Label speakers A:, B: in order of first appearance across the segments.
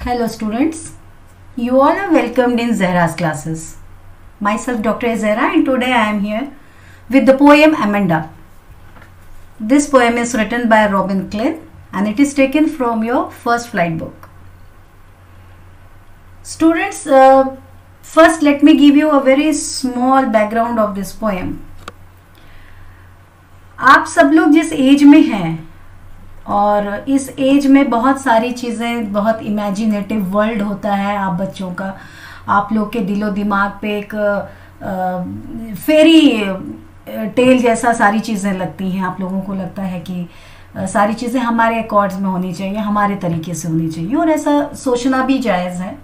A: Hello students, you all are welcomed in Zahra's classes. Myself Dr. Zahra and today I am here with the poem Amanda. This poem is written by Robin Klein and it is taken from your first flight book. Students, first let me give you a very small background of this poem. आप सब लोग जिस as में हैं और इस as में बहुत सारी चीज़ें, बहुत इमेजिनेटिव वर्ल्ड होता है आप बच्चों का, आप लोग के दिलो दिमाग पे एक फेरी टेल जैसा सारी चीज़ें लगती हैं। आप लोगों को लगता है कि सारी चीज़ें हमारे अकॉर्ड्स में होनी चाहिए, हमारे तरीके से होनी चाहिए और ऐसा सोचना भी जायज़ है।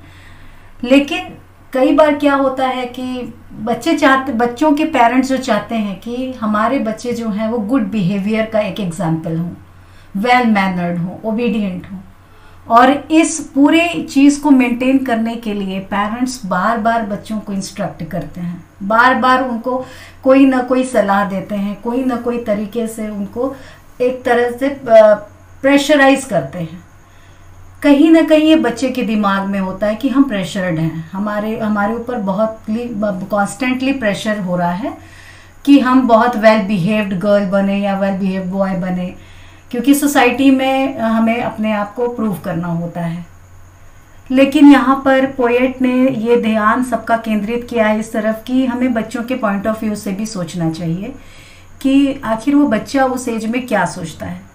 A: लेकिन कई बार क्या होता है कि बच्चों के पेरेंट्स जो चाहते हैं कि हमारे बच्चे जो हैं वो गुड बिहेवियर का एक एग्जाम्पल हों, वेल मैनर्ड हो, ओबीडियंट हो, और इस पूरे चीज़ को मेंटेन करने के लिए पेरेंट्स बार बार बच्चों को इंस्ट्रक्ट करते हैं, बार बार उनको कोई ना कोई सलाह देते हैं, कोई ना कोई तरीके से उनको एक तरह से प्रेशराइज करते हैं। कहीं ना कहीं ये बच्चे के दिमाग में होता है कि हम प्रेशर्ड हैं, हमारे ऊपर बहुत कॉन्स्टेंटली प्रेशर हो रहा है कि हम बहुत वेल बिहेव्ड गर्ल बने या वेल बिहेव्ड बॉय बने, क्योंकि सोसाइटी में हमें अपने आप को प्रूव करना होता है। लेकिन यहाँ पर पोएट ने ये ध्यान सबका केंद्रित किया है इस तरफ कि हमें बच्चों के पॉइंट ऑफ व्यू से भी सोचना चाहिए कि आखिर वो बच्चा उस एज में क्या सोचता है।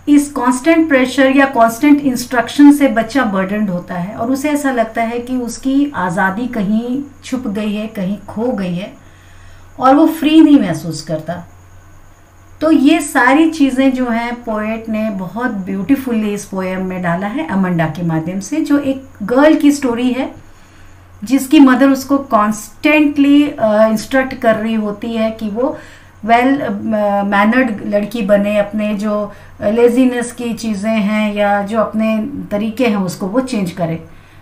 A: इस कांस्टेंट प्रेशर या कांस्टेंट इंस्ट्रक्शन से बच्चा बर्डनड होता है और उसे ऐसा लगता है कि उसकी आज़ादी कहीं छुप गई है, कहीं खो गई है और वो फ्री नहीं महसूस करता। तो ये सारी चीज़ें जो हैं पोएट ने बहुत ब्यूटीफुली इस पोएम में डाला है अमंडा के माध्यम से, जो एक गर्ल की स्टोरी है जिसकी मदर उसको कॉन्स्टेंटली इंस्ट्रक्ट कर रही होती है कि वो वेल मैनर्ड लड़की बने, अपने जो लेजीनेस की चीज़ें हैं या जो अपने तरीके हैं उसको वो चेंज करे।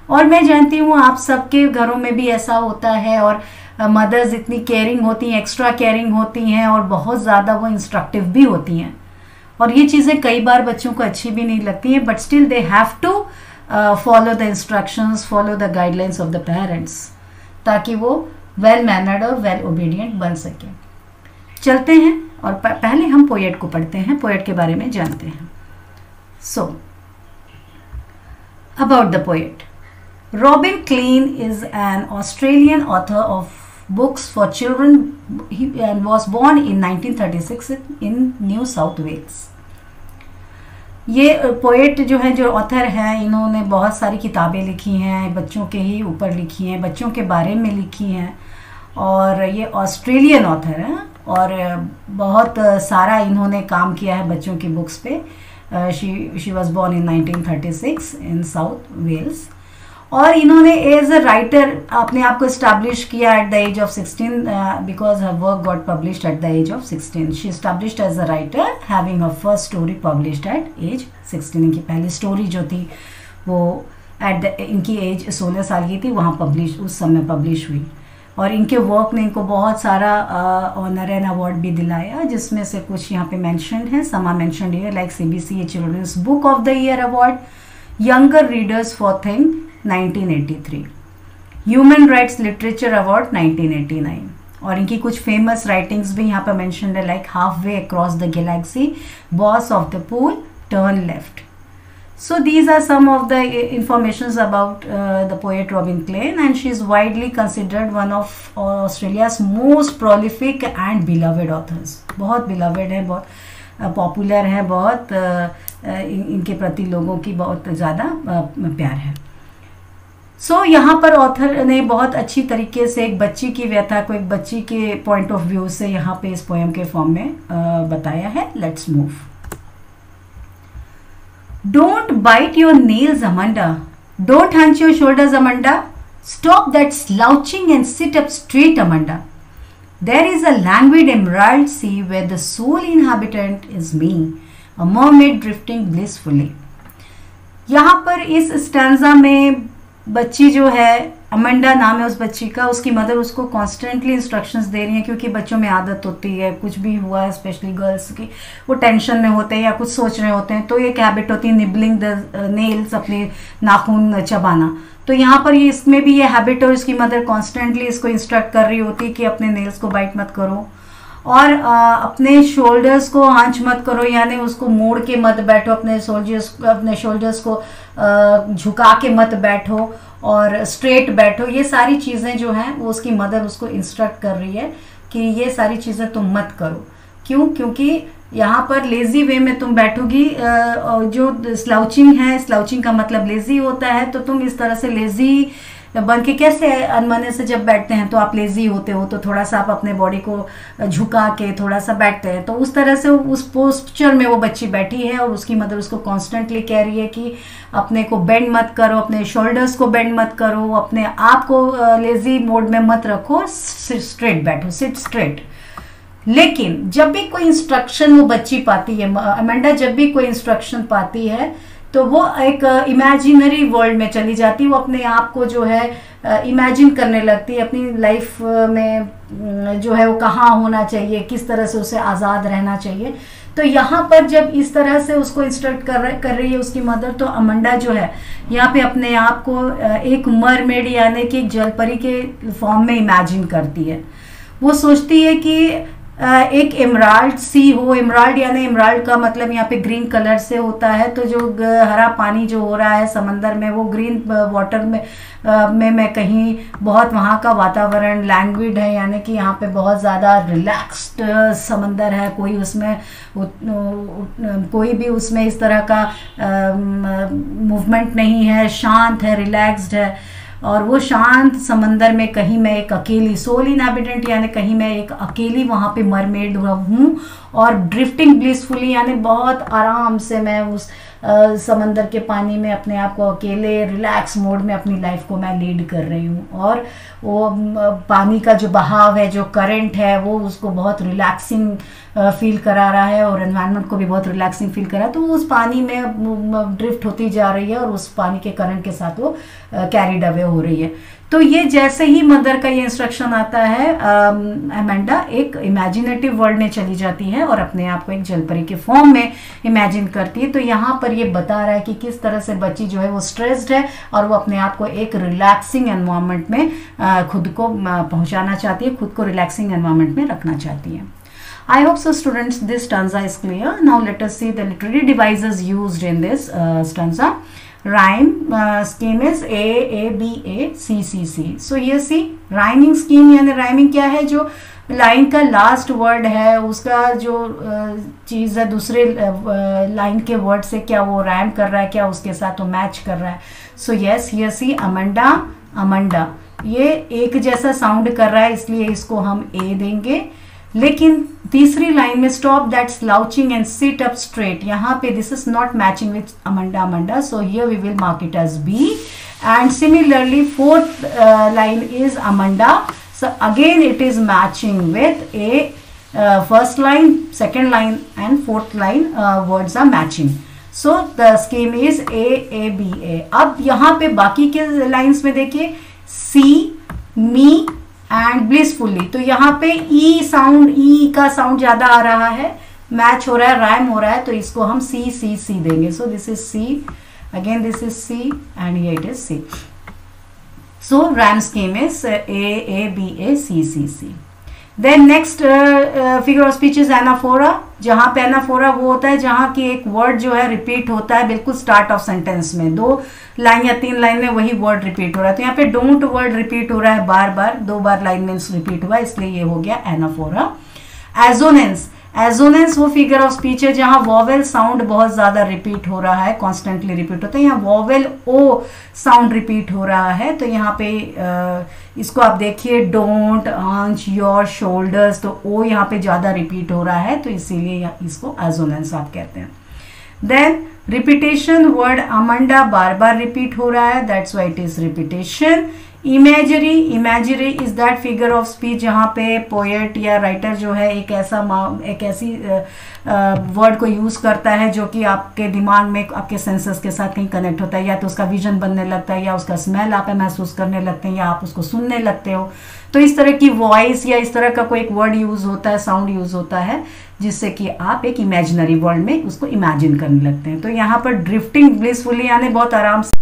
A: और मैं जानती हूँ आप सबके घरों में भी ऐसा होता है और मदर्स इतनी केयरिंग होती हैं, एक्स्ट्रा केयरिंग होती हैं और बहुत ज़्यादा वो इंस्ट्रक्टिव भी होती हैं और ये चीज़ें कई बार बच्चों को अच्छी भी नहीं लगती हैं, but still they have to follow the instructions, follow the guidelines of the parents, ताकि वो वेल मैनर्ड और वेल ओबीडियंट बन सके। चलते हैं और पहले हम पोएट को पढ़ते हैं, पोएट के बारे में जानते हैं। So about the poet, Robin Klein is an Australian author of books for children and was born in 1936 in New South Wales. ये पोएट जो है, जो ऑथर हैं, इन्होंने बहुत सारी किताबें लिखी हैं, बच्चों के ही ऊपर लिखी हैं, बच्चों के बारे में लिखी हैं और ये ऑस्ट्रेलियन ऑथर हैं और बहुत सारा इन्होंने काम किया है बच्चों की बुक्स पे। She was born in 1936 in South Wales और इन्होंने एज अ राइटर अपने आप को इस्टेब्लिश किया at the age of 16 because her work got published at the age of 16। She established as a writer having her first story published at age 16। इनकी पहली story जो थी वो इनकी एज 16 साल की थी, वहाँ उस समय पब्लिश हुई और इनके वर्क ने इनको बहुत सारा ऑनर एंड अवार्ड भी दिलाया, जिसमें से कुछ यहाँ पे मैंशनड है। Some mentioned here like CBCA children's book of the year award, younger readers for thing 1983, human rights literature award 1989 और इनकी कुछ फेमस राइटिंग्स भी यहाँ पर मेंशन्ड है like half way across the Galaxy, boss of the pool, turn left. So these are some of the informations about the poet Robin Klein, and she is widely considered one of Australia's most prolific and beloved authors. बहुत beloved है, बहुत popular है, बहुत इनके प्रति लोगों की बहुत ज़्यादा प्यार है। सो यहाँ पर ऑथर ने बहुत अच्छी तरीके से एक बच्ची की व्यथा को एक बच्ची के पॉइंट ऑफ व्यू से यहाँ पे इस पोएम के फॉर्म में बताया है। Let's move. Don't bite your nails, Amanda. Don't hunch your shoulders, Amanda. Stop that slouching and sit up straight, Amanda. There is a languid emerald sea where the sole inhabitant is me, a mermaid drifting blissfully. यहाँ पर इस stanza में बच्ची जो है, Amanda नाम है उस बच्ची का, उसकी मदर उसको कॉन्स्टेंटली इंस्ट्रक्शंस दे रही हैं, क्योंकि बच्चों में आदत होती है, कुछ भी हुआ है स्पेशली गर्ल्स की, वो टेंशन में होते हैं या कुछ सोच रहे होते हैं, तो एक हैबिट होती है निबलिंग द नेल्स, अपने नाखून चबाना। तो यहाँ पर ये इसमें भी ये हैबिट है और इसकी मदर कॉन्स्टेंटली इसको इंस्ट्रक्ट कर रही होती है कि अपने नेल्स को बाइट मत करो और अपने शोल्डर्स को आंच मत करो, यानी उसको मोड़ के मत बैठो, अपने शोल्डर्स को झुका के मत बैठो और स्ट्रेट बैठो। ये सारी चीज़ें जो हैं वो उसकी मदर उसको इंस्ट्रक्ट कर रही है कि ये सारी चीज़ें तुम मत करो। क्यों? क्योंकि यहाँ पर लेज़ी वे में तुम बैठोगी, जो स्लाउचिंग है, स्लाउचिंग का मतलब लेज़ी होता है, तो तुम इस तरह से लेज़ी बन के कैसे, अनमने से जब बैठते हैं तो आप लेज़ी होते हो, तो थोड़ा सा आप अपने बॉडी को झुका के थोड़ा सा बैठते हैं, तो उस तरह से उस पोस्चर में वो बच्ची बैठी है और उसकी मदर उसको कॉन्स्टेंटली कह रही है कि अपने को बेंड मत करो, अपने शोल्डर्स को बेंड मत करो, अपने आप को लेज़ी मोड में मत रखो, स्ट्रेट बैठो, सिट स्ट्रेट। लेकिन जब भी कोई इंस्ट्रक्शन वो बच्ची पाती है, अमेंडा जब भी कोई इंस्ट्रक्शन पाती है, तो वो एक इमेजिनरी वर्ल्ड में चली जाती है, वो अपने आप को जो है इमेजिन करने लगती है, अपनी लाइफ में जो है वो कहाँ होना चाहिए, किस तरह से उसे आज़ाद रहना चाहिए। तो यहाँ पर जब इस तरह से उसको इंस्ट्रक्ट कर रही है उसकी मदर, तो अमेंडा जो है यहाँ पे अपने आप को एक मरमेड यानी कि एक जलपरी के फॉर्म में इमेजिन करती है। वो सोचती है कि एक एमराल्ड सी हो, एमराल्ड यानी एमराल्ड का मतलब यहाँ पे ग्रीन कलर से होता है, तो जो हरा पानी जो हो रहा है समंदर में, वो ग्रीन वाटर में मैं कहीं बहुत वहाँ का वातावरण लैंग्विड है, यानी कि यहाँ पे बहुत ज़्यादा रिलैक्स्ड समंदर है, कोई उसमें कोई भी उसमें इस तरह का मूवमेंट नहीं है, शांत है, रिलैक्स्ड है। और वो शांत समंदर में कहीं मैं एक अकेली सोल इनहैबिटेंट यानी कहीं मैं एक अकेली वहाँ पे मरमेड हूँ और ड्रिफ्टिंग ब्लिसफुली यानी बहुत आराम से मैं उस समंदर के पानी में अपने आप को अकेले रिलैक्स मोड में अपनी लाइफ को मैं लीड कर रही हूँ। और वो पानी का जो बहाव है, जो करंट है, वो उसको बहुत रिलैक्सिंग फील करा रहा है और एनवायरनमेंट को भी बहुत रिलैक्सिंग फील करा है। तो उस पानी में ड्रिफ्ट होती जा रही है और उस पानी के करंट के साथ वो कैरिड अवे हो रही है। तो ये जैसे ही मदर का ये इंस्ट्रक्शन आता है, अमेंडा एक इमेजिनेटिव वर्ल्ड में चली जाती है और अपने आप को एक जलपरी के फॉर्म में इमेजिन करती है। तो यहाँ पर ये बता रहा है कि किस तरह से बच्ची जो है वो स्ट्रेस्ड है और वो अपने आप को एक रिलैक्सिंग एनवायरनमेंट में खुद को पहुँचाना चाहती है, खुद को रिलैक्सिंग एनवायरनमेंट में रखना चाहती है। I hope so students this stanza is clear. Now let us see the literary devices used in this stanza. Rhyme scheme is A, B, A, C, C, C. So here see rhyming scheme यानी rhyming क्या है, जो line का last word है उसका जो चीज़ है दूसरे लाइन के वर्ड से क्या वो रैम कर रहा है, क्या उसके साथ वो मैच कर रहा है। So yes here see Amanda, Amanda ये एक जैसा साउंड कर रहा है इसलिए इसको हम ए देंगे। लेकिन तीसरी लाइन में stop that slouching and sit up straight, यहाँ पे this is not matching with Amanda, Amanda, so here we will mark it as B. And similarly fourth line is Amanda, so again it is matching with a first line, second line and fourth line words are matching, so the scheme is A, B, A। अब यहाँ पे बाकी के lines में देखिए C, me and blissfully, तो यहाँ पे ई साउंड, ई का साउंड ज्यादा आ रहा है, मैच हो रहा है, राइम हो रहा है, तो इसको हम सी सी सी देंगे। So this is C, again this is C and ये it is C. So rhyme scheme is A B A C C C. Then next figure of speech is anaphora, जहाँ पे anaphora वो होता है जहाँ की एक वर्ड जो है रिपीट होता है बिल्कुल स्टार्ट ऑफ सेंटेंस में, 2 लाइन या 3 लाइन में वही वर्ड रिपीट हो रहा है। तो यहाँ पे डोंट वर्ड रिपीट हो रहा है बार बार, 2 बार लाइन में रिपीट हुआ, इसलिए ये हो गया एनाफोरा। एजोनेंस, एजोनेंस वो फिगर ऑफ स्पीच है जहाँ वॉवेल साउंड बहुत ज्यादा रिपीट हो रहा है, कॉन्स्टेंटली रिपीट होता है, यहाँ वॉवेल ओ साउंड रिपीट हो रहा है। तो यहाँ पे इसको आप देखिए डोंट, आंच, योर, शोल्डर्स, तो ओ यहाँ पे ज्यादा रिपीट हो रहा है, तो इसीलिए इसको एजोनेंस आप कहते हैं। देन रिपीटेशन, वर्ड अमंडा बार बार रिपीट हो रहा है, that's why it is repetition. Imagery is that figure of speech जहाँ पे पोएट या राइटर जो है एक ऐसी वर्ड को यूज करता है जो कि आपके दिमाग में आपके सेंसेस के साथ कहीं कनेक्ट होता है, या तो उसका विजन बनने लगता है, या उसका स्मेल आप महसूस करने लगते हैं, या आप उसको सुनने लगते हो। तो इस तरह की वॉइस या इस तरह का कोई एक वर्ड यूज होता है, साउंड यूज होता है, जिससे कि आप एक इमेजिनरी वर्ल्ड में उसको इमेजिन करने लगते हैं। तो यहाँ पर ड्रिफ्टिंग ब्लिसफुली यानी बहुत आराम से,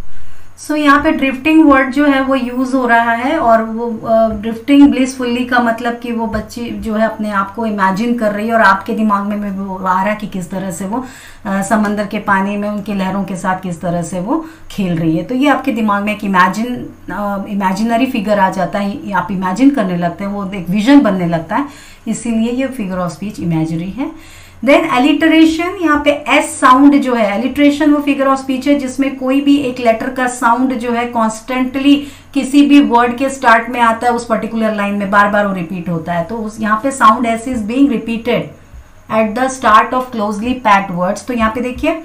A: सो यहाँ पे ड्रिफ्टिंग वर्ड जो है वो यूज हो रहा है, और वो ड्रिफ्टिंग ब्लिसफुली का मतलब कि वो बच्ची जो है अपने आप को इमेजिन कर रही है, और आपके दिमाग में वो आ रहा है कि किस तरह से वो समंदर के पानी में उनकी लहरों के साथ किस तरह से वो खेल रही है। तो ये आपके दिमाग में एक इमेजिनरी फिगर आ जाता है, आप इमेजिन करने लगते हैं, वो एक विजन बनने लगता है, इसीलिए ये फिगर ऑफ स्पीच इमेजरी है। देन एलिटरेशन, यहाँ पे एस साउंड जो है, एलिटरेशन वो फिगर ऑफ स्पीच है जिसमें कोई भी एक लेटर का साउंड जो है कॉन्स्टेंटली किसी भी वर्ड के स्टार्ट में आता है, उस पर्टिकुलर लाइन में बार बार वो रिपीट होता है। तो उस यहाँ पे sound S is being repeated at the start of closely packed words. तो यहाँ पे देखिए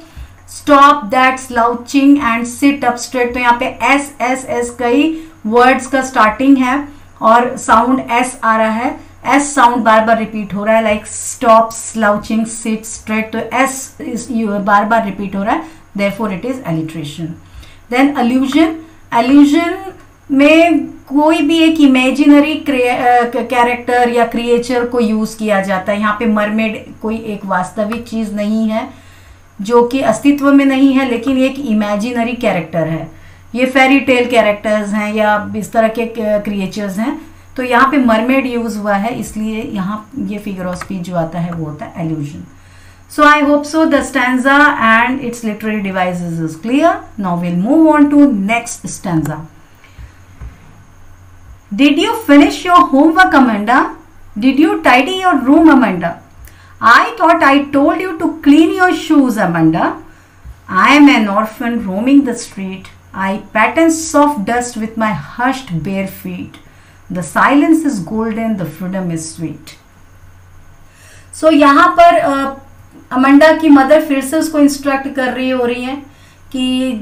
A: stop that slouching and sit up straight, तो यहाँ पे एस एस एस कई वर्ड्स का स्टार्टिंग है और साउंड एस आ रहा है, एस साउंड बार बार रिपीट हो रहा है, like stop slouching sit straight, तो एस इज बार बार रिपीट हो रहा है, therefore it is alliteration. Then allusion, एल्यूजन में कोई भी एक इमेजिनरी कैरेक्टर या क्रिएचर को यूज किया जाता है। यहाँ पे मरमेड कोई एक वास्तविक चीज नहीं है जो कि अस्तित्व में नहीं है, लेकिन एक इमेजिनरी कैरेक्टर है। ये फेरी टेल कैरेक्टर्स हैं या इस तरह के क्रिएचर्स हैं। तो यहाँ पे मरमेड यूज हुआ है, इसलिए यहाँ ये फिगर ऑफ स्पीच जो आता है वो होता है एल्यूजन। So I hope so the stanza and its literary devices is clear. Now we'll move on to next stanza. Did you finish your homework, Amanda? Did you tidy your room, Amanda? I thought I told you to clean your shoes, Amanda. I am an orphan roaming the street. I pattern soft dust with my hushed bare feet. The silence is golden, the freedom is sweet. So यहाँ पर Amanda की mother फिर से उसको instruct कर रही हो रही है कि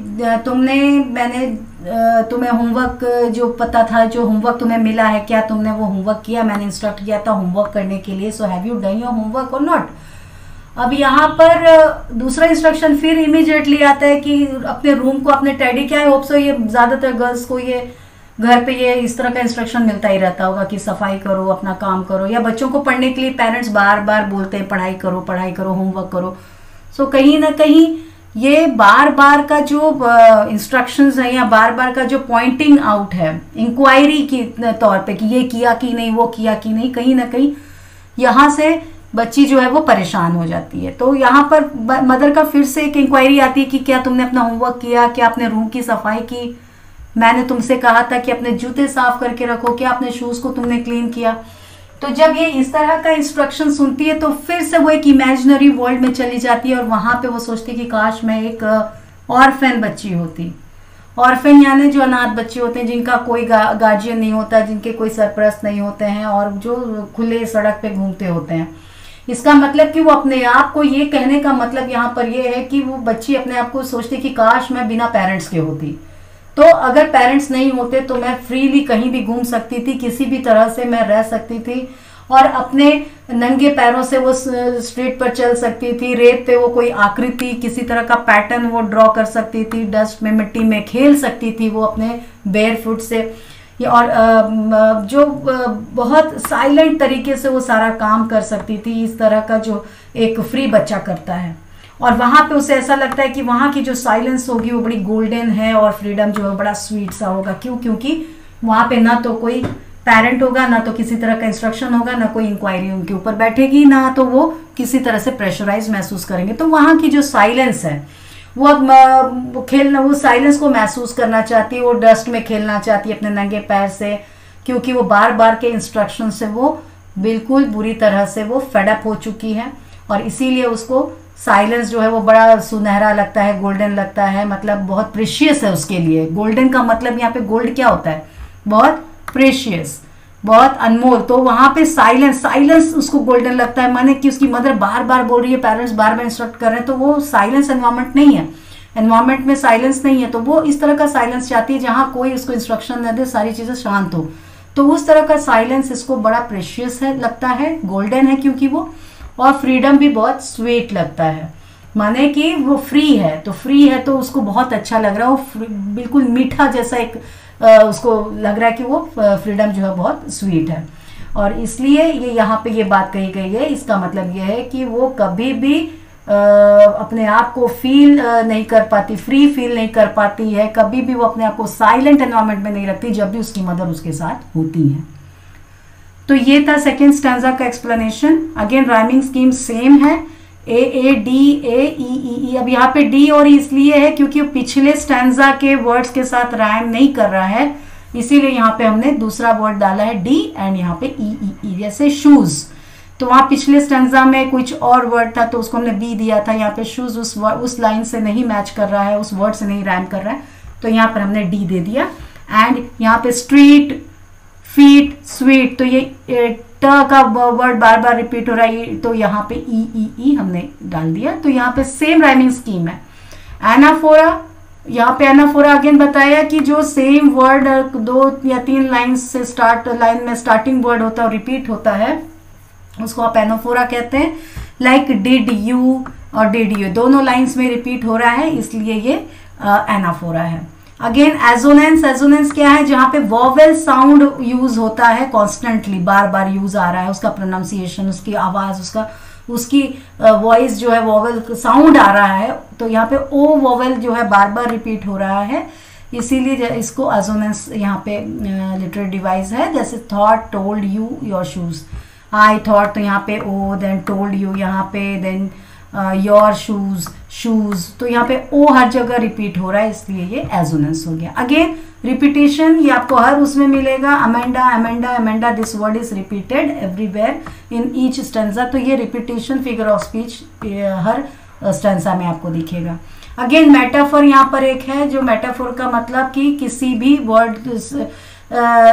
A: मैंने तुम्हें होमवर्क जो पता था, जो होमवर्क तुम्हें मिला है, क्या तुमने वो होमवर्क किया? मैंने इंस्ट्रक्ट किया था होमवर्क करने के लिए, so have you done your homework और नॉट। अब यहाँ पर दूसरा इंस्ट्रक्शन फिर इमीडिएटली आता है कि अपने रूम को अपने टैडी, क्या है होप सो ये ज्यादातर गर्ल्स को ये घर पे ये इस तरह का इंस्ट्रक्शन मिलता ही रहता होगा कि सफाई करो, अपना काम करो, या बच्चों को पढ़ने के लिए पेरेंट्स बार बार बोलते हैं पढ़ाई करो, होमवर्क करो। सो कहीं ना कहीं ये बार बार का जो इंस्ट्रक्शंस है या बार बार का जो पॉइंटिंग आउट है इंक्वायरी के तौर पे कि ये किया कि नहीं, वो किया कि नहीं, कहीं ना कहीं यहाँ से बच्ची जो है वो परेशान हो जाती है। तो यहाँ पर मदर का फिर से एक इंक्वायरी आती है कि क्या तुमने अपना होमवर्क किया, क्या अपने रूम की सफाई की, मैंने तुमसे कहा था कि अपने जूते साफ करके रखो, क्या अपने शूज को तुमने क्लीन किया। तो जब ये इस तरह का इंस्ट्रक्शन सुनती है तो फिर से वो एक इमेजिनरी वर्ल्ड में चली जाती है और वहां पे वो सोचती कि काश मैं एक ऑर्फन बच्ची होती। ऑर्फन यानी जो अनाथ बच्चे होते हैं जिनका कोई गार्जियन नहीं होता, जिनके कोई सरपरस्त नहीं होते हैं और जो खुले सड़क पे घूमते होते हैं। इसका मतलब कि वो अपने आप को, ये कहने का मतलब यहाँ पर ये है कि वो बच्ची अपने आप को सोचती कि काश मैं बिना पेरेंट्स के होती, तो अगर पेरेंट्स नहीं होते तो मैं फ्रीली कहीं भी घूम सकती थी, किसी भी तरह से मैं रह सकती थी और अपने नंगे पैरों से वो स्ट्रीट पर चल सकती थी, रेत पे वो कोई आकृति, किसी तरह का पैटर्न वो ड्रॉ कर सकती थी, डस्ट में, मिट्टी में खेल सकती थी वो अपने बेयर फुट से, और जो बहुत साइलेंट तरीके से वो सारा काम कर सकती थी, इस तरह का जो एक फ्री बच्चा करता है। और वहां पे उसे ऐसा लगता है कि वहां की जो साइलेंस होगी वो बड़ी गोल्डन है और फ्रीडम जो है बड़ा स्वीट सा होगा। क्यों? क्योंकि वहां पे ना तो कोई पेरेंट होगा, ना तो किसी तरह का इंस्ट्रक्शन होगा, ना कोई इंक्वायरी उनके ऊपर बैठेगी, ना तो वो किसी तरह से प्रेशराइज महसूस करेंगे। तो वहां की जो साइलेंस है वो अब खेलना, वो साइलेंस को महसूस करना चाहती है, वो डस्ट में खेलना चाहती है अपने नंगे पैर से, क्योंकि वो बार बार के इंस्ट्रक्शन से वो बिल्कुल बुरी तरह से वो फेडअप हो चुकी है और इसीलिए उसको साइलेंस जो है वो बड़ा सुनहरा लगता है, गोल्डन लगता है, मतलब बहुत प्रेशियस है उसके लिए। गोल्डन का मतलब यहाँ पे गोल्ड क्या होता है? बहुत प्रेशियस, बहुत अनमोल। तो वहां पे साइलेंस उसको गोल्डन लगता है, माने कि उसकी मदर बार बार बोल रही है, पेरेंट्स बार बार इंस्ट्रक्ट कर रहे हैं, तो वो साइलेंस एनवायरमेंट नहीं है। एनवायरमेंट में साइलेंस नहीं है, तो वो इस तरह का साइलेंस चाहती है जहाँ कोई उसको इंस्ट्रक्शन न दे, सारी चीज़ें शांत हो। तो उस तरह का साइलेंस इसको बड़ा प्रेशियस है, लगता है, गोल्डन है क्योंकि वो, और फ्रीडम भी बहुत स्वीट लगता है, माने कि वो फ्री है, तो फ्री है तो उसको बहुत अच्छा लग रहा है, वो बिल्कुल मीठा जैसा एक उसको लग रहा है कि वो फ्रीडम जो है बहुत स्वीट है। और इसलिए ये यहाँ पे ये बात कही गई है, इसका मतलब ये है कि वो कभी भी अपने आप को फील नहीं कर पाती, फ्री फील नहीं कर पाती है, कभी भी वो अपने आप को साइलेंट एनवायरनमेंट में नहीं रखती जब भी उसकी मदर उसके साथ होती है। तो ये था सेकेंड स्टैंजा का explanation. Again rhyming scheme same है, ए ए डी ए ई ई। अब यहाँ पे डी और इसलिए है क्योंकि पिछले स्टैंजा के वर्ड्स के साथ राइम नहीं कर रहा है, इसीलिए यहाँ पे हमने दूसरा वर्ड डाला है डी एंड यहाँ पे ई ई ई। जैसे शूज, तो वहां पिछले स्टैंजा में कुछ और वर्ड था तो उसको हमने बी दिया था, यहाँ पे शूज उस लाइन से नहीं मैच कर रहा है, उस वर्ड से नहीं राइम कर रहा है, तो यहाँ पर हमने डी दे दिया। एंड यहाँ पे स्ट्रीट, फीट, स्वीट, तो ये ट का वर्ड बार बार रिपीट हो रहा है, तो यहाँ पे ई ई ई हमने डाल दिया। तो यहाँ पे सेम राइमिंग स्कीम है। एनाफोरा, यहाँ पे एनाफोरा अगेन बताया कि जो सेम वर्ड 2 या 3 लाइन से लाइन में स्टार्टिंग वर्ड होता है और रिपीट होता है, उसको आप एनाफोरा कहते हैं। लाइक डिड यू और डिड यू दोनों लाइंस में रिपीट हो रहा है, इसलिए ये एनाफोरा है। अगेन एजोनेंस, एजोनेंस क्या है, जहां पे वॉवेल साउंड यूज होता है कॉन्स्टेंटली, बार बार यूज आ रहा है, उसका प्रोनाउंसिएशन, उसकी आवाज, उसकी वॉइस जो है वॉवेल साउंड आ रहा है, तो यहाँ पे ओ वॉवेल जो है बार बार रिपीट हो रहा है, इसीलिए इसको एजोनेंस यहाँ पे लिटरेरी डिवाइस है। जैसे thought, told you your shoes, I thought, तो यहाँ पे ओ, देन टोल्ड यू यहाँ पे, देन योर शूज, शूज, तो यहाँ पे ओ हर जगह रिपीट हो रहा है, इसलिए ये एजोनेंस हो गया। अगेन रिपीटेशन, ये आपको हर उसमें मिलेगा, Amanda Amanda Amanda, this word is repeated everywhere in each stanza, तो ये repetition figure of speech her stanza में आपको दिखेगा। अगेन मेटाफोर यहाँ पर एक है, जो मेटाफोर का मतलब कि किसी भी वर्ड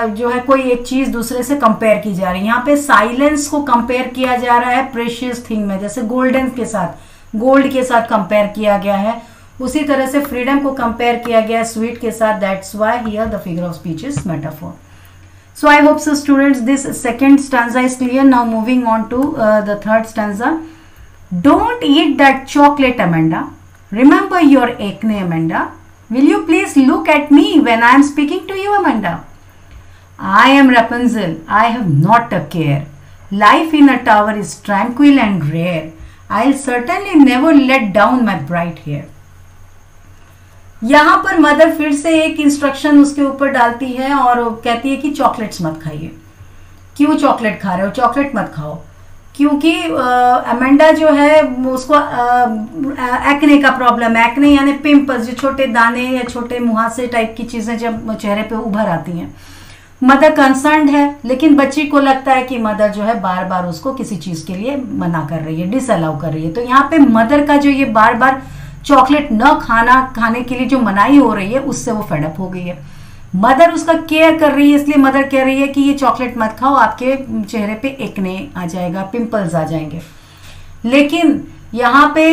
A: जो है कोई एक चीज दूसरे से कंपेयर की जा रही है। यहाँ पे साइलेंस को कंपेयर किया जा रहा है प्रेशियस थिंग में, जैसे गोल्डन के साथ, गोल्ड के साथ कंपेयर किया गया है, उसी तरह से फ्रीडम को कंपेयर किया गया है स्वीट के साथ। That's why here the figure of speech is metaphor. So I hope so students this second stanza is clear. Now moving on to the third stanza. Don't eat that chocolate, Amanda. Remember your acne, Amanda. Will you please look at me when I am speaking to you, Amanda? I am Rapunzel. I have not a care. Life in a tower is tranquil and rare. I'll certainly never let down my bright hair. यहाँ पर mother फिर से एक instruction उसके ऊपर डालती है और कहती है कि चॉकलेट्स मत खाइए। क्यों चॉकलेट खा रहे हो? चॉकलेट मत खाओ, क्योंकि अमेंडा जो है उसको एक्ने का प्रॉब्लम है। एक्ने यानी पिंपल्स, जो छोटे दाने या छोटे मुहासे टाइप की चीजें जब चेहरे पे उभर आती हैं। मदर कंसर्न्ड है, लेकिन बच्ची को लगता है कि मदर जो है बार बार उसको किसी चीज के लिए मना कर रही है, डिसअलाउ कर रही है। तो यहाँ पे मदर का जो ये बार बार चॉकलेट न खाने के लिए जो मनाही हो रही है, उससे वो फेडअप हो गई है। मदर उसका केयर कर रही है, इसलिए मदर कह रही है कि ये चॉकलेट मत खाओ, आपके चेहरे पे एक्ने आ जाएगा, पिंपल्स आ जाएंगे। लेकिन यहाँ पे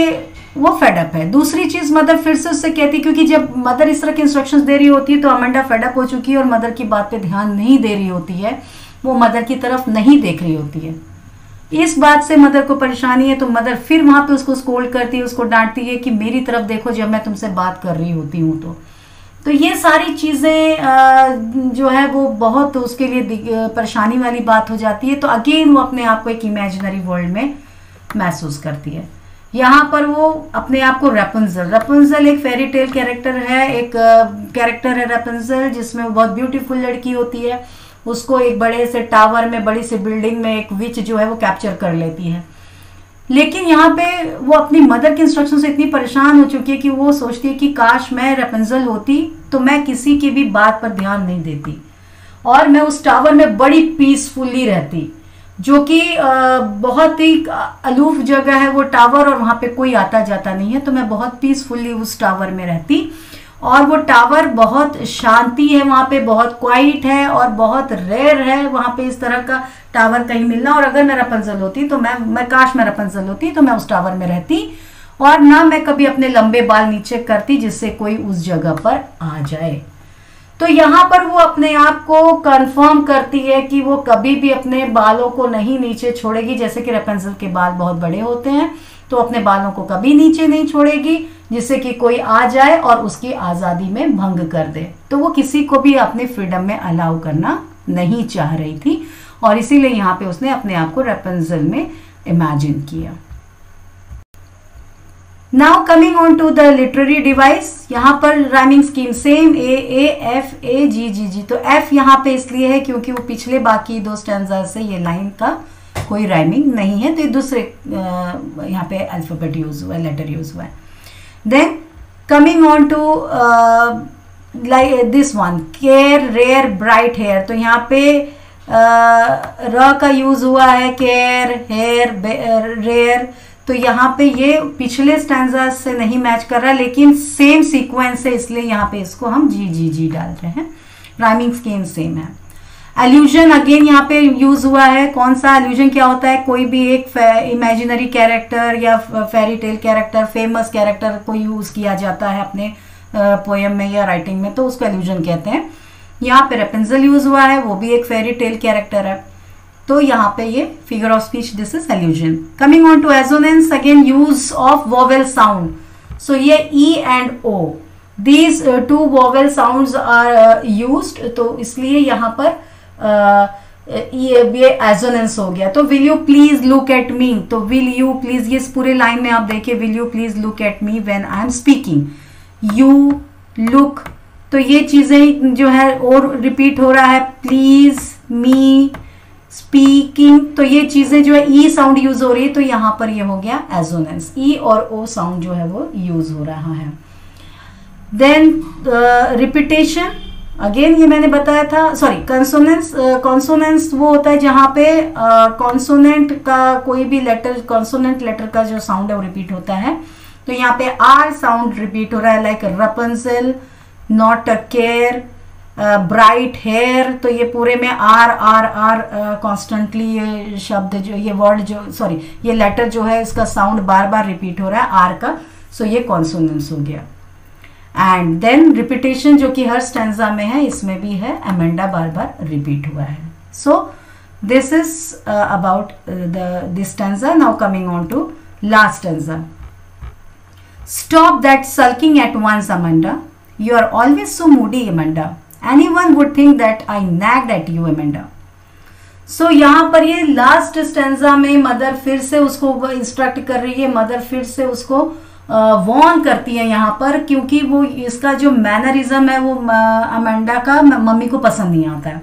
A: वो फेडअप है। दूसरी चीज मदर फिर से उससे कहती, क्योंकि जब मदर इस तरह की इंस्ट्रक्शंस दे रही होती है तो अमेंडा फेडअप हो चुकी है और मदर की बात पे ध्यान नहीं दे रही होती है, वो मदर की तरफ नहीं देख रही होती है। इस बात से मदर को परेशानी है, तो मदर फिर वहां पे उसको स्कोल्ड करती है, उसको डांटती है कि मेरी तरफ देखो जब मैं तुमसे बात कर रही होती हूँ। तो ये सारी चीजें जो है वो बहुत उसके लिए परेशानी वाली बात हो जाती है। तो अगेन वो अपने आप को एक इमेजिनरी वर्ल्ड में महसूस करती है। यहाँ पर वो अपने आप को रैपुंजल एक फेरी टेल कैरेक्टर है, एक कैरेक्टर है रैपुंजल, जिसमें वो बहुत ब्यूटीफुल लड़की होती है। उसको एक बड़े से टावर में, बड़ी सी बिल्डिंग में एक विच जो है वो कैप्चर कर लेती है। लेकिन यहाँ पे वो अपनी मदर के इंस्ट्रक्शन से इतनी परेशान हो चुकी है कि वो सोचती है कि काश मैं रैपुंजल होती तो मैं किसी की भी बात पर ध्यान नहीं देती और मैं उस टावर में बड़ी पीसफुली रहती, जो कि बहुत ही अलूफ जगह है वो टावर और वहां पे कोई आता जाता नहीं है। तो मैं बहुत पीसफुली उस टावर में रहती और वो टावर बहुत शांति है, वहां पे बहुत क्वाइट है और बहुत रेयर है वहां पे इस तरह का टावर कहीं मिलना। और अगर मैं रैपुंजल होती तो मैं काश मैं रैपुंजल होती तो मैं उस टावर में रहती और ना मैं कभी अपने लंबे बाल नीचे करती जिससे कोई उस जगह पर आ जाए। तो यहाँ पर वो अपने आप को कंफर्म करती है कि वो कभी भी अपने बालों को नहीं नीचे छोड़ेगी। जैसे कि रेपेंजल के बाल बहुत बड़े होते हैं तो अपने बालों को कभी नीचे नहीं छोड़ेगी जिससे कि कोई आ जाए और उसकी आज़ादी में भंग कर दे। तो वो किसी को भी अपने फ्रीडम में अलाउ करना नहीं चाह रही थी और इसीलिए यहाँ पे उसने अपने आप को रेपेंजल में इमेजिन किया। Now coming on to the literary device, यहाँ पर rhyming scheme same, A F A G G G. तो एफ यहाँ पे इसलिए है क्योंकि वो पिछले बाकी दो स्टैंजा से ये लाइन का कोई राइमिंग नहीं है, तो ये दूसरे यहाँ पे अल्फाबेट यूज हुआ है, लेटर यूज हुआ है। Then coming on to like this one, care rare bright hair. तो यहाँ पे र का यूज हुआ है, केयर हेयर रेयर। तो यहाँ पे ये पिछले स्टैंजा से नहीं मैच कर रहा लेकिन सेम सीक्वेंस है इसलिए यहाँ पे इसको हम जी जी जी डाल रहे हैं। राइमिंग स्कीम सेम है। एल्यूजन अगेन यहाँ पे यूज हुआ है। कौन सा एल्यूजन क्या होता है? कोई भी एक इमेजिनरी कैरेक्टर या fairy tale character, famous character को यूज किया जाता है अपने पोएम में या राइटिंग में, तो उसको एल्यूजन कहते हैं। यहाँ पे रेपेंजल यूज हुआ है, वो भी एक फेरी टेल कैरेक्टर है, तो यहाँ पे ये figure of speech, this is allusion. Coming on to assonance, again use of vowel sound. So ये E and O, these two vowel sounds are used, तो इसलिए यहाँ पर ये एजोनेंस हो गया। तो will you please look at me, तो विल यू प्लीज, ये पूरे लाइन में आप देखिए, will you please look at me when I am speaking, you look, तो ये चीजें जो है और रिपीट हो रहा है, प्लीज, मी, स्पीकिंग, तो ये चीजें जो है ई साउंड यूज हो रही है, तो यहां पर ये हो गया एजोनेंस, ई और ओ साउंड जो है वो यूज हो रहा है। देन रिपीटेशन, अगेन ये मैंने बताया था, सॉरी कंसोनेंस, कॉन्सोनेंस वो होता है जहां पे कॉन्सोनेंट का कोई भी लेटर, कॉन्सोनेंट लेटर का जो साउंड है वो रिपीट होता है। तो यहाँ पे आर साउंड रिपीट हो रहा है, like Rapunzel, not a care, bright hair, तो ये पूरे में आर आर आर कॉन्स्टेंटली ये शब्द जो, ये वर्ड जो, सॉरी ये लेटर जो है इसका साउंड बार बार रिपीट हो रहा है आर का, सो ये कॉन्सोनेंस हो गया। एंड देन रिपीटेशन जो कि हर स्टैंजा में है, इसमें भी है, अमेंडा बार बार रिपीट हुआ है। So this is about this stanza. Now coming on to last stanza. Stop that sulking at once, Amanda. You are always so moody, Amanda. Anyone would think that I nagged at you, Amanda. So यहाँ पर ये last stanza में mother फिर से उसको instruct कर रही है, मदर फिर से उसको वॉर्न करती है यहाँ पर, क्योंकि वो इसका जो मैनरिज्म है वो अमेंडा का मम्मी को पसंद नहीं आता है।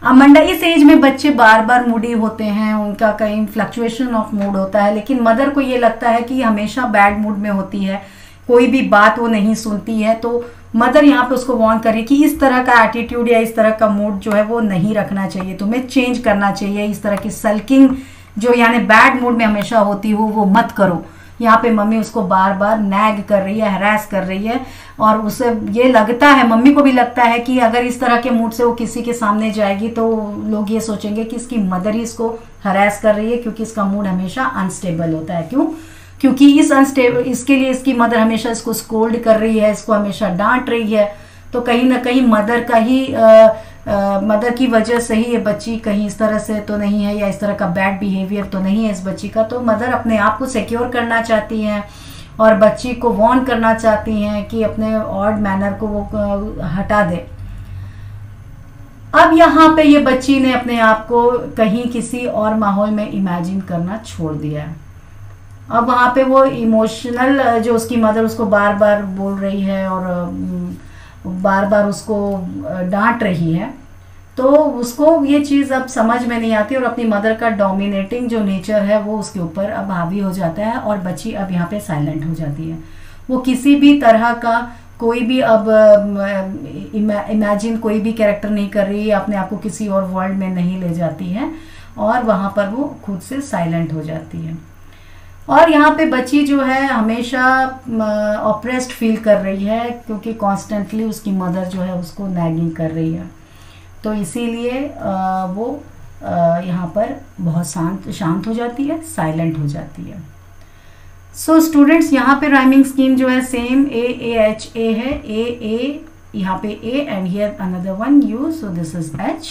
A: अमेंडा, इस एज में बच्चे बार बार मूडी होते हैं, उनका कहीं फ्लक्चुएशन ऑफ मूड होता है, लेकिन मदर को ये लगता है कि हमेशा बैड मूड में होती है, कोई भी बात वो नहीं सुनती है। तो मदर यहाँ पे उसको वार्न करे कि इस तरह का एटीट्यूड या इस तरह का मूड जो है वो नहीं रखना चाहिए, तुम्हें चेंज करना चाहिए, इस तरह की सल्किंग जो यानी बैड मूड में हमेशा होती हो वो मत करो। यहाँ पे मम्मी उसको बार बार नैग कर रही है, हरास कर रही है, और उसे ये लगता है, मम्मी को भी लगता है कि अगर इस तरह के मूड से वो किसी के सामने जाएगी तो लोग ये सोचेंगे कि इसकी मदर ही इसको हरास कर रही है, क्योंकि इसका मूड हमेशा अनस्टेबल होता है। क्यों? क्योंकि इसके लिए इसकी मदर हमेशा इसको स्कोल्ड कर रही है, इसको हमेशा डांट रही है। तो कहीं ना कहीं मदर की वजह से ही ये बच्ची कहीं इस तरह से तो नहीं है, या इस तरह का बैड बिहेवियर तो नहीं है इस बच्ची का। तो मदर अपने आप को सिक्योर करना चाहती हैं और बच्ची को वार्न करना चाहती हैं कि अपने ऑड मैनर को वो हटा दे। अब यहाँ पे ये बच्ची ने अपने आप को कहीं किसी और माहौल में इमेजिन करना छोड़ दिया है। अब वहाँ पे वो इमोशनल जो उसकी मदर उसको बार बार बोल रही है और बार बार उसको डांट रही है, तो उसको ये चीज़ अब समझ में नहीं आती और अपनी मदर का डोमिनेटिंग जो नेचर है वो उसके ऊपर अब हावी हो जाता है और बच्ची अब यहाँ पे साइलेंट हो जाती है। वो किसी भी तरह का कोई भी अब इमेजिन कोई भी कैरेक्टर नहीं कर रही है, अपने आप को किसी और वर्ल्ड में नहीं ले जाती है और वहाँ पर वो खुद से साइलेंट हो जाती है। और यहाँ पे बच्ची जो है हमेशा ऑप्रेस्ड फील कर रही है, क्योंकि कॉन्स्टेंटली उसकी मदर जो है उसको नैगिंग कर रही है। तो इसीलिए वो यहाँ पर बहुत शांत हो जाती है, साइलेंट हो जाती है। सो स्टूडेंट्स यहाँ पे राइमिंग स्कीम जो है सेम A है, A यहाँ पे A and here another one U, so this is H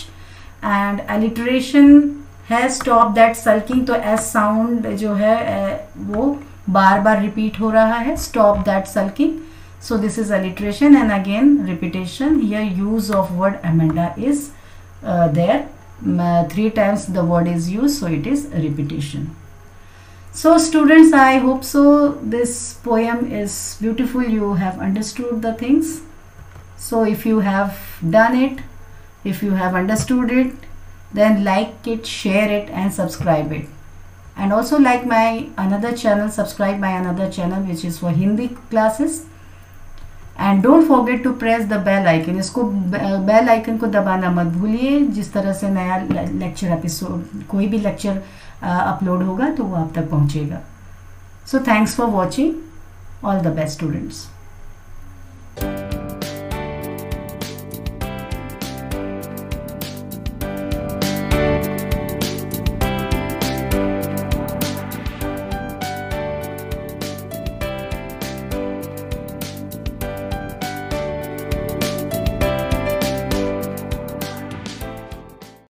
A: and alliteration है स्टॉप दैट सल्किंग, तो S साउंड जो है वो बार बार रिपीट हो रहा है, stop that sulking, so this is alliteration and again repetition. Here use of word Amanda is there, 3 times the word is used, so it is repetition. So students, I hope so this poem is beautiful, you have understood the things. So if you have done it, if you have understood it, then like it, share it and subscribe it, and also like my another channel, subscribe my another channel which is for Hindi classes. And don't forget to press the bell icon, इसको bell icon को दबाना मत भूलिए, जिस तरह से नया lecture episode कोई भी लेक्चर अपलोड होगा तो वो आप तक पहुंचेगा. So thanks for watching, all the best students.